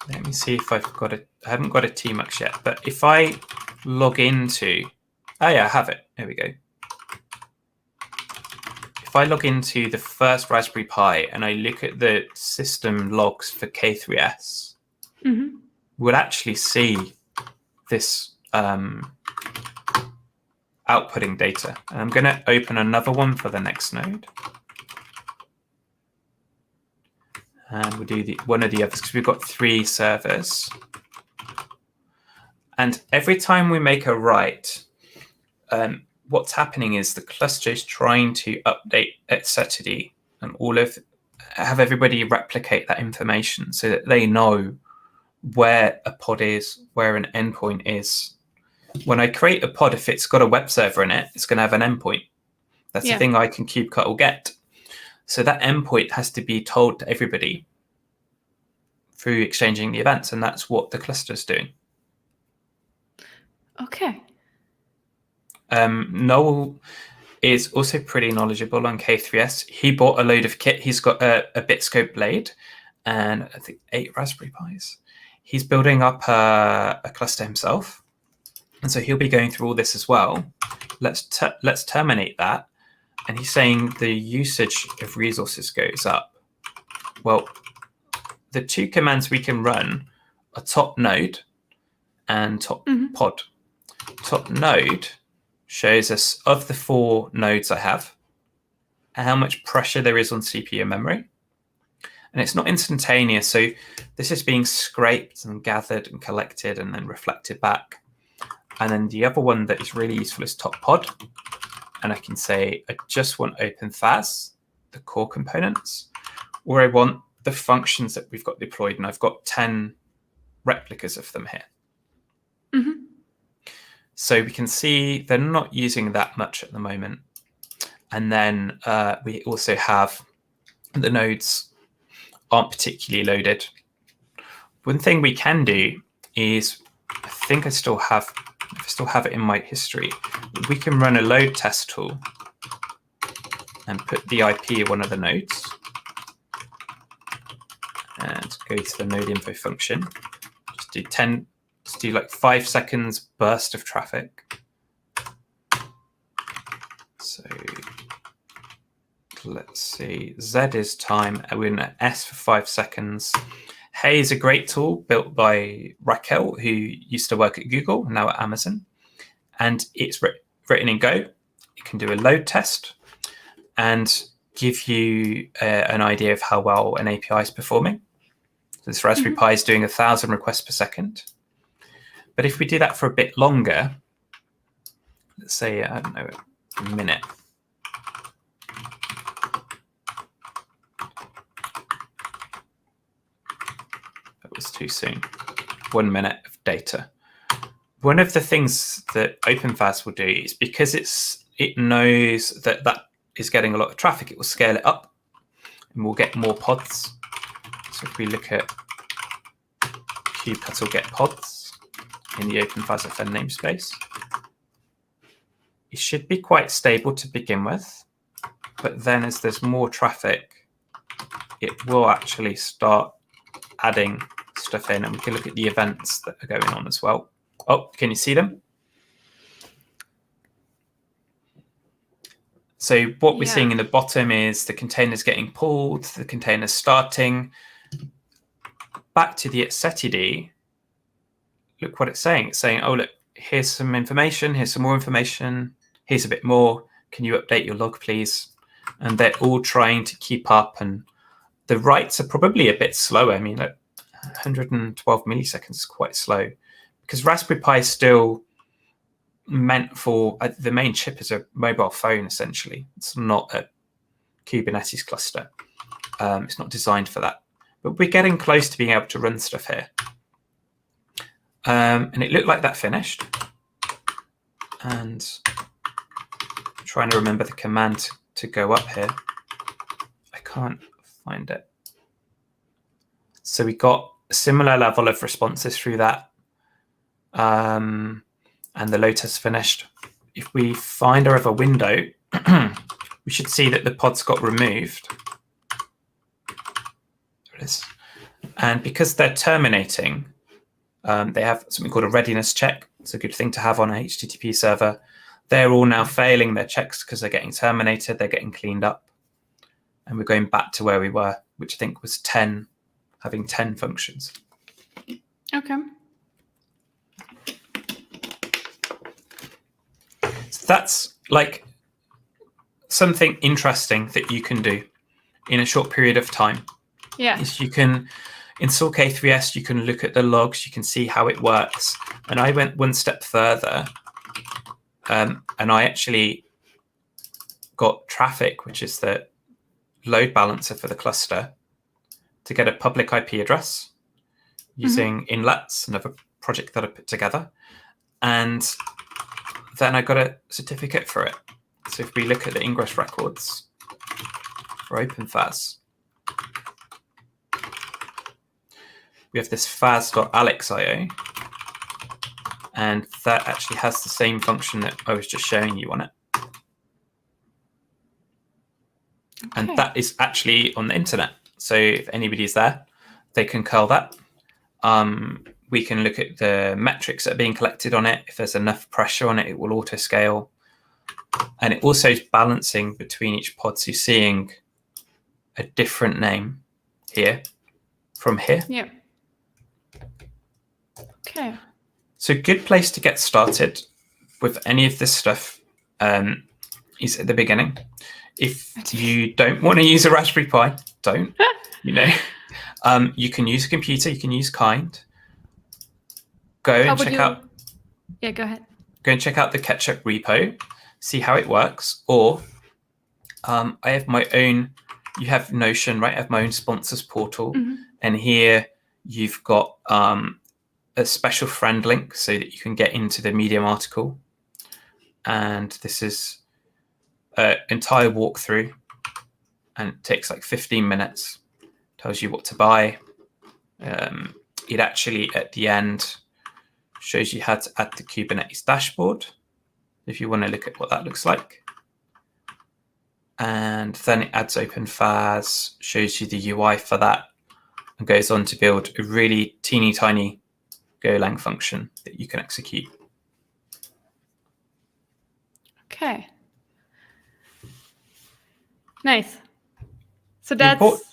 Let me see if I've got I haven't got a tmux yet, but if I log into, oh yeah, I have it. There we go. If I log into the first Raspberry Pi and I look at the system logs for K3s, we'll actually see this outputting data. And I'm going to open another one for the next node. And we'll do one of the others because we've got 3 servers. And every time we make a write, what's happening is the cluster is trying to update etcd and have everybody replicate that information so that they know where a pod is, where an endpoint is. When I create a pod, if it's got a web server in it, it's going to have an endpoint. That's the thing I can kubectl will get. So that endpoint has to be told to everybody through exchanging the events, and that's what the cluster is doing. Okay. Noel is also pretty knowledgeable on K3s. He bought a load of kit. He's got a Bitscope blade and I think 8 Raspberry Pis. He's building up a cluster himself, and so he'll be going through all this as well. Let's terminate that. And he's saying the usage of resources goes up. Well, the 2 commands we can run are top node and top pod. Top node shows us, of the 4 nodes I have, how much pressure there is on CPU and memory. And it's not instantaneous, so this is being scraped and gathered and collected and then reflected back. And then the other one that is really useful is top pod. And I can say, I just want OpenFAS, the core components, or I want the functions that we've got deployed. And I've got 10 replicas of them here. Mm-hmm. So we can see they're not using that much at the moment. And then we also have the nodes aren't particularly loaded. One thing we can do is, I think I still have it in my history. We can run a load test tool and put the IP of one of the nodes and go to the node info function. Just do like 5 seconds burst of traffic. So let's see, Z is time, and we're going to S for 5 seconds. Hey is a great tool built by Raquel, who used to work at Google, now at Amazon. And it's written in Go. It can do a load test and give you an idea of how well an API is performing. So this Raspberry Pi is doing 1,000 requests per second. But if we do that for a bit longer, let's say, I don't know, a minute. That was too soon. 1 minute of data. One of the things that OpenFAS will do is, because it knows that that is getting a lot of traffic, it will scale it up and we'll get more pods. So if we look at kubectl get pods in the OpenFAS FN namespace, it should be quite stable to begin with, but then as there's more traffic, it will actually start adding stuff in, and we can look at the events that are going on as well. Oh, can you see them? So what we're seeing in the bottom is the containers getting pulled, the containers starting. Back to the etcd, look what it's saying. It's saying, oh, look, here's some information, here's some more information, here's a bit more. Can you update your log, please? And they're all trying to keep up. And the writes are probably a bit slower. I mean, like 112 milliseconds is quite slow, because Raspberry Pi is still meant for, the main chip is a mobile phone, essentially. It's not a Kubernetes cluster. It's not designed for that. But we're getting close to being able to run stuff here. And it looked like that finished. And I'm trying to remember the command to go up here. I can't find it. So we got a similar level of responses through that. And the load test finished. If we find our other window, we should see that the pods got removed. There it is. And because they're terminating, they have something called a readiness check. It's a good thing to have on a HTTP server. They're all now failing their checks because they're getting terminated, they're getting cleaned up. And we're going back to where we were, which I think was 10, having 10 functions. Okay. So that's like something interesting that you can do in a short period of time. Yeah. Is you can install K3s, you can look at the logs, you can see how it works. And I went one step further, and I actually got Traffic, which is the load balancer for the cluster, to get a public IP address using inlets, another project that I put together. And then I got a certificate for it. So if we look at the ingress records for OpenFAS, we have this fas.alex.io, and that actually has the same function that I was just showing you on it. Okay. And that is actually on the internet. So if anybody's there, they can curl that. We can look at the metrics that are being collected on it. If there's enough pressure on it, it will auto scale. And it also is balancing between each pod. So you're seeing a different name here from here. Yeah. Okay. So a good place to get started with any of this stuff is at the beginning. If you don't want to use a Raspberry Pi, don't. You can use a computer, you can use Kind. Go and check out. Yeah, go ahead. go and check out the Ketchup repo, see how it works. Or I have my own, you have Notion, right? I have my own sponsors portal. And here you've got a special friend link so that you can get into the Medium article. And this is an entire walkthrough, and it takes like 15 minutes. Tells you what to buy. It actually, at the end, shows you how to add the Kubernetes dashboard, if you want to look at what that looks like. And then it adds OpenFAS, shows you the UI for that, and goes on to build a really teeny tiny Golang function that you can execute. Okay. Nice. So that's,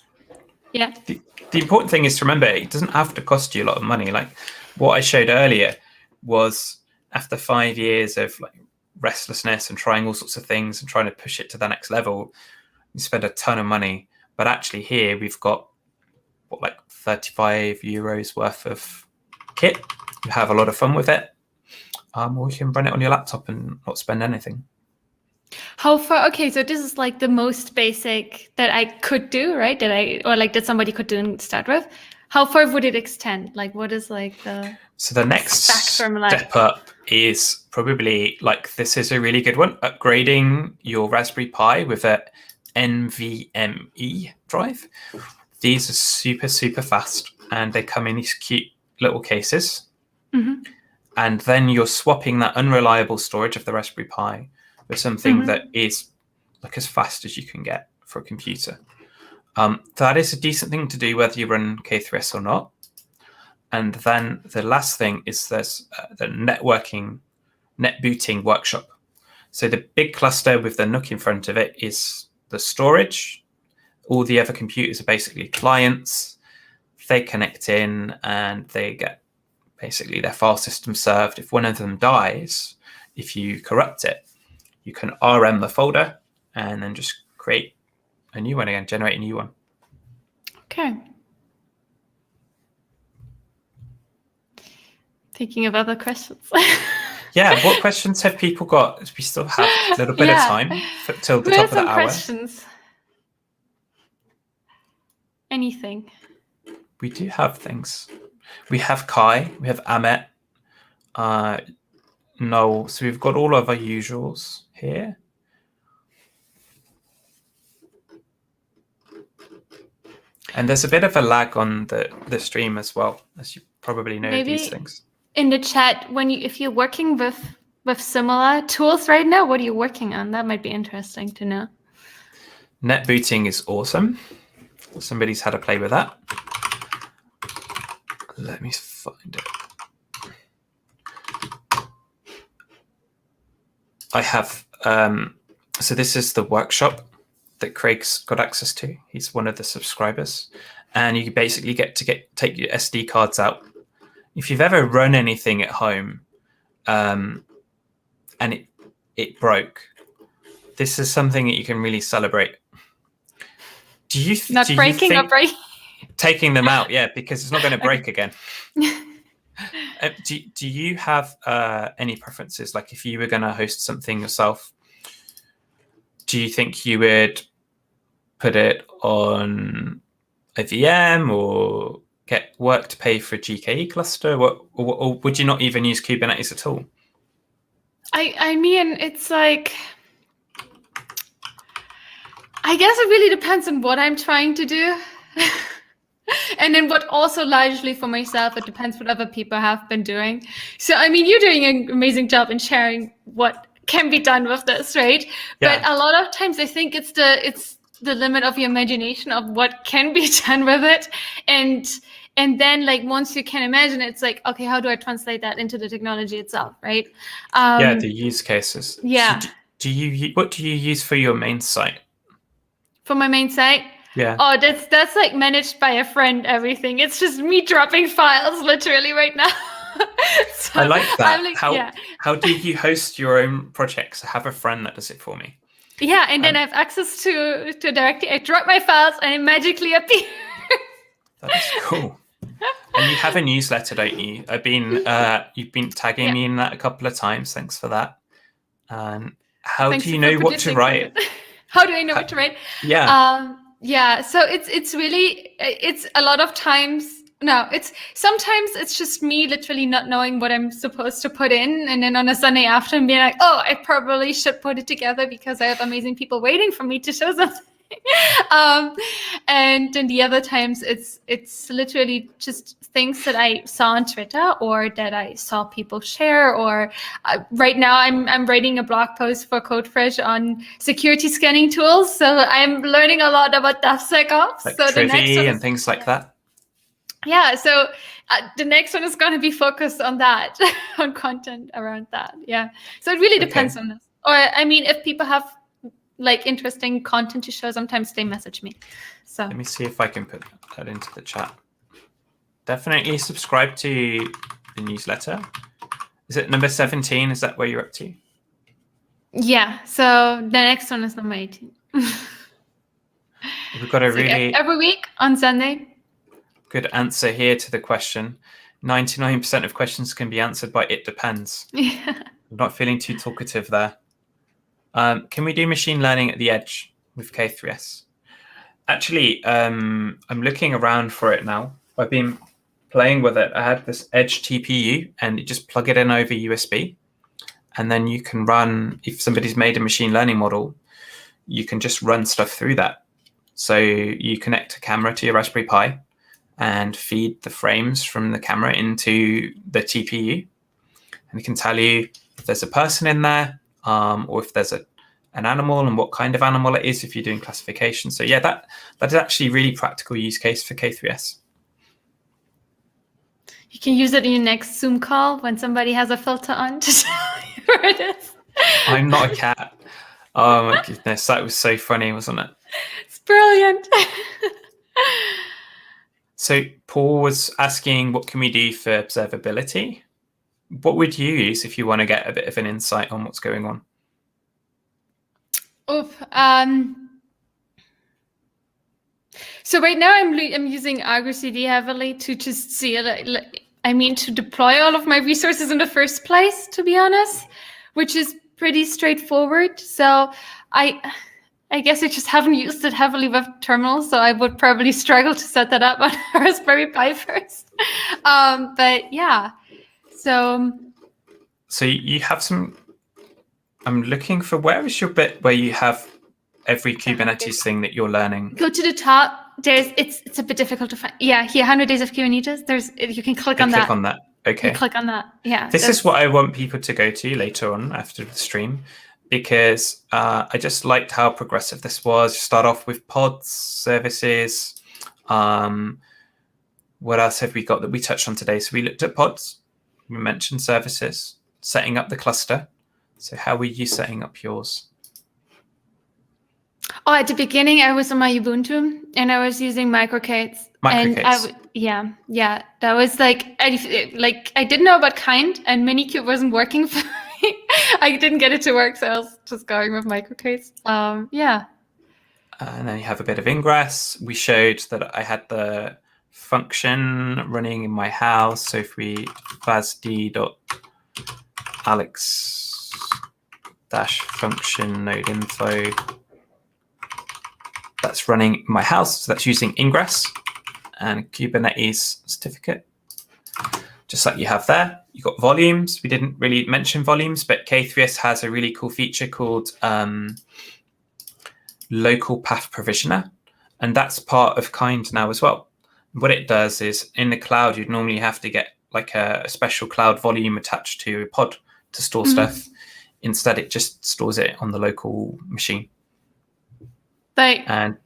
yeah. The important thing is to remember, it doesn't have to cost you a lot of money. Like what I showed earlier was after 5 years of like restlessness and trying all sorts of things and trying to push it to the next level, you spend a ton of money. But actually here we've got what, like 35 euros worth of kit. You have a lot of fun with it. Or you can run it on your laptop and not spend anything. How far? Okay, so this is like the most basic that I could do, right? That somebody could do and start with. How far would it extend? Like, what is like the? So the next step up is probably like, this is a really good one. Upgrading your Raspberry Pi with a NVMe drive. These are super, super fast, and they come in these cute little cases. And then you're swapping that unreliable storage of the Raspberry Pi with something that is like as fast as you can get for a computer. That is a decent thing to do whether you run K3s or not. And then the last thing is there's the Netbooting workshop. So the big cluster with the NUC in front of it is the storage. All the other computers are basically clients. They connect in and they get basically their file system served. If one of them dies, if you corrupt it, you can RM the folder and then just create a new one again, generate a new one. Okay. Thinking of other questions. Yeah, what questions have people got? We still have a little bit of time till the top of the hour. Questions? Anything? We do have things. We have Kai, we have Amit, Noel. So we've got all of our usuals here. And there's a bit of a lag on the stream as well, as you probably know. Maybe these things. In the chat, if you're working with similar tools right now, what are you working on? That might be interesting to know. Netbooting is awesome. Somebody's had a play with that. Let me find it. I have, so this is the workshop that Craig's got access to. He's one of the subscribers. And you basically take your SD cards out. If you've ever run anything at home and it broke, this is something that you can really celebrate. Do you breaking? Taking them out, yeah, because it's not going to break again. Do you have any preferences? Like if you were going to host something yourself, do you think you would put it on a VM or get work to pay for a GKE cluster? Or would you not even use Kubernetes at all? I mean, it's like, I guess it really depends on what I'm trying to do. And then what also largely for myself, it depends what other people have been doing. So, I mean, you're doing an amazing job in sharing what can be done with this, right? Yeah. But a lot of times I think it's the limit of your imagination of what can be done with it. And then like once you can imagine, it's like, okay, how do I translate that into the technology itself, right? Yeah, the use cases. Yeah. So what do you use for your main site? For my main site? Yeah. Oh, that's like managed by a friend, everything. It's just me dropping files literally right now. So I like that. Like, how do you host your own projects? I have a friend that does it for me. Yeah, and then I have access to directly. I drop my files and it magically appears. That is cool. And you have a newsletter, don't you? You've been tagging me in that a couple of times. Thanks for that. And how Thanks do you for know what to producing write? content. How do I know what to write? Yeah. Yeah. So it's really, it's a lot of times. No, sometimes it's just me literally not knowing what I'm supposed to put in. And then on a Sunday afternoon being like, oh, I probably should put it together because I have amazing people waiting for me to show something. And then the other times it's literally just things that I saw on Twitter or that I saw people share. Or right now I'm writing a blog post for Codefresh on security scanning tools. So I'm learning a lot about DevSecOps. Like so the next one and things like that. Yeah, so the next one is going to be focused on that, on content around that. Yeah, so it really depends on this. Or I mean, if people have like interesting content to show, sometimes they message me. So let me see if I can put that into the chat. Definitely subscribe to the newsletter. Is it number 17? Is that where you're up to? Yeah, so the next one is number 18. We've got a really every week on Sunday. Good answer here to the question. 99% of questions can be answered by it depends. Yeah. I'm not feeling too talkative there. Can we do machine learning at the edge with K3s? Actually, I'm looking around for it now. I've been playing with it. I had this edge TPU and you just plug it in over USB. And then you can run, if somebody's made a machine learning model, you can just run stuff through that. So you connect a camera to your Raspberry Pi and feed the frames from the camera into the TPU. And it can tell you if there's a person in there or if there's an animal and what kind of animal it is if you're doing classification. So yeah, that is actually a really practical use case for K3s. You can use it in your next Zoom call when somebody has a filter on to tell you where it is. I'm not a cat. Oh my goodness, that was so funny, wasn't it? It's brilliant. So Paul was asking, what can we do for observability? What would you use if you want to get a bit of an insight on what's going on? So right now I'm using Argo CD heavily to just see it. I mean, to deploy all of my resources in the first place, to be honest, which is pretty straightforward. So I guess I just haven't used it heavily with terminals, so I would probably struggle to set that up on Raspberry Pi first. But yeah, so you have some. I'm looking for where is your bit where you have every Kubernetes thing that you're learning. Go to the top. It's a bit difficult to find. Yeah, here, 100 Days of Kubernetes. You can click on that. Click on that. Okay. You click on that. Yeah. This is what I want people to go to later on after the stream, because I just liked how progressive this was. Start off with pods, services. What else have we got that we touched on today? So we looked at pods. We mentioned services, setting up the cluster. So how were you setting up yours? Oh, at the beginning, I was on my Ubuntu and I was using micro-K3s. Yeah. That was I didn't know about Kind, and Minikube wasn't working for me. I didn't get it to work, so I was just going with micro-K3s. Yeah. And then you have a bit of ingress. We showed that I had the function running in my house. So if we fasd.alex-function node info, that's running in my house. So that's using ingress and Kubernetes certificate, just like you have there. You've got volumes. We didn't really mention volumes, but K3s has a really cool feature called local path provisioner, and that's part of Kind now as well. What it does is, in the cloud, you'd normally have to get like a special cloud volume attached to a pod to store stuff. Instead, it just stores it on the local machine. And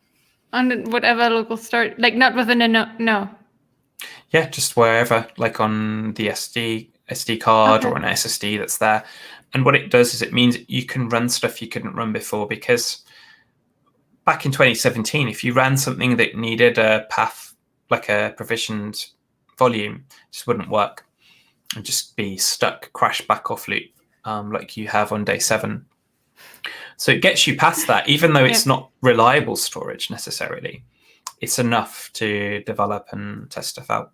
on whatever local store, like not within a no. Yeah, just wherever, like on the SD card or an SSD that's there. And what it does is it means you can run stuff you couldn't run before, because back in 2017, if you ran something that needed a path, like a provisioned volume, it just wouldn't work and just be stuck, crash back off loop, like you have on day 7. So it gets you past that, even though it's not reliable storage necessarily. It's enough to develop and test stuff out.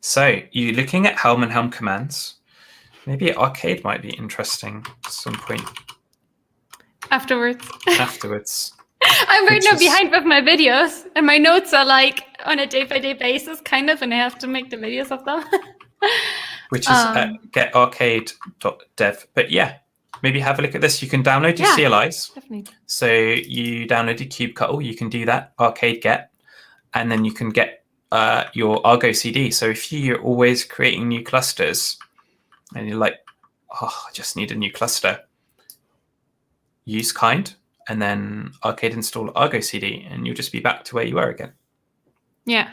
So you're looking at Helm and Helm commands. Maybe Arcade might be interesting at some point Afterwards. I'm right now behind with my videos, and my notes are like on a day-by-day basis, kind of, and I have to make the videos of them. Which is at getarcade.dev. But yeah, maybe have a look at this. You can download your CLIs. Definitely. So you downloaded kubectl, you can do that, arcade get, and then you can get your Argo CD. So if you're always creating new clusters and you're like, oh, I just need a new cluster, use kind, and then arcade install Argo CD, and you'll just be back to where you were again. Yeah.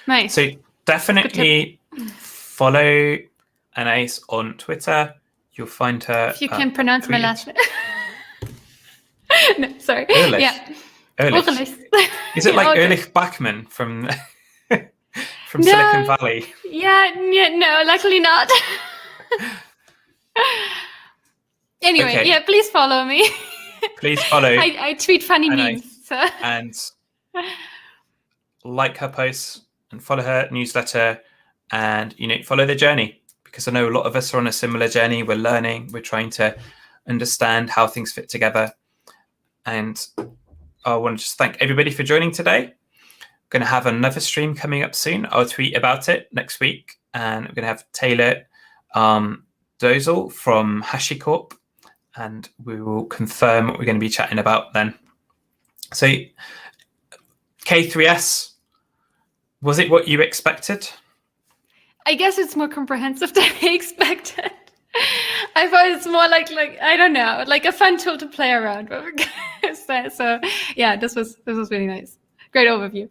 Nice. So definitely follow Anais on Twitter. You'll find her. If you can pronounce my last name. No, sorry. Ehrlich. Yeah. Ehrlich. Is it like Ehrlich Bachmann from Silicon Valley? Yeah, no, luckily not. Anyway, yeah, please follow me. Please follow. I tweet funny memes. So. And like her posts and follow her newsletter, and follow the journey, because I know a lot of us are on a similar journey. We're learning, we're trying to understand how things fit together. And I want to just thank everybody for joining today. I'm going to have another stream coming up soon. I'll tweet about it next week, and I'm going to have Taylor Dozel from HashiCorp, and we will confirm what we're going to be chatting about then. So K3s, was it what you expected? I guess it's more comprehensive than I expected. I thought it's more like I don't know, like a fun tool to play around with. So yeah, this was really nice. Great overview.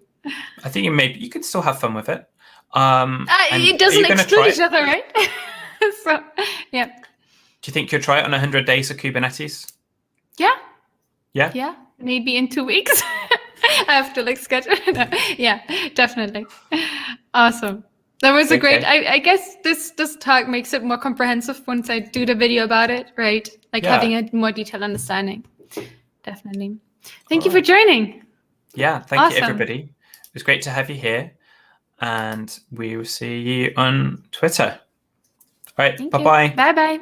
I think you can still have fun with it. It doesn't exclude each other, right? So yeah. Do you think you'll try it on 100 days of Kubernetes? Yeah. Yeah? Yeah, maybe in 2 weeks. I have to schedule. No. Yeah, definitely. Awesome. That was a great, I guess this talk makes it more comprehensive once I do the video about it, right? Having a more detailed understanding. Definitely. Thank you for joining. Yeah, thank you, everybody. It was great to have you here. And we will see you on Twitter. All right, bye-bye. Bye-bye.